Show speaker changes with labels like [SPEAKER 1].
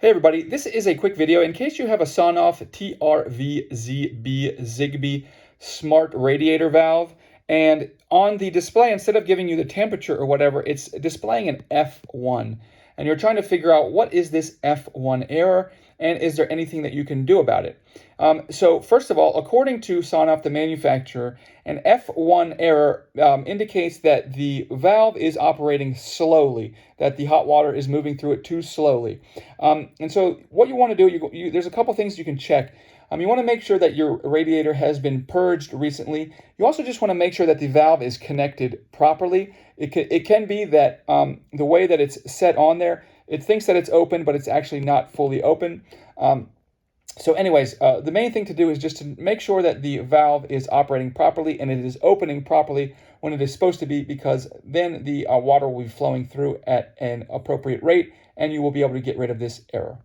[SPEAKER 1] Hey everybody, this is a quick video in case you have a Sonoff TRVZB Zigbee smart radiator valve, and on the display, instead of giving you the temperature or whatever, it's displaying an F1, and you're trying to figure out what is this F1 error and is there anything that you can do about it. So first of all, according to Sonoff, the manufacturer, an F1 error indicates that the valve is operating slowly, that the hot water is moving through it too slowly. And so what you want to do, there's a couple things you can check. You want to make sure that your radiator has been purged recently. You also just want to make sure that the valve is connected properly. It can be that the way that it's set on there, it thinks that it's open, but it's actually not fully open. So anyways, the main thing to do is just to make sure that the valve is operating properly and it is opening properly when it is supposed to be, because then the water will be flowing through at an appropriate rate and you will be able to get rid of this error.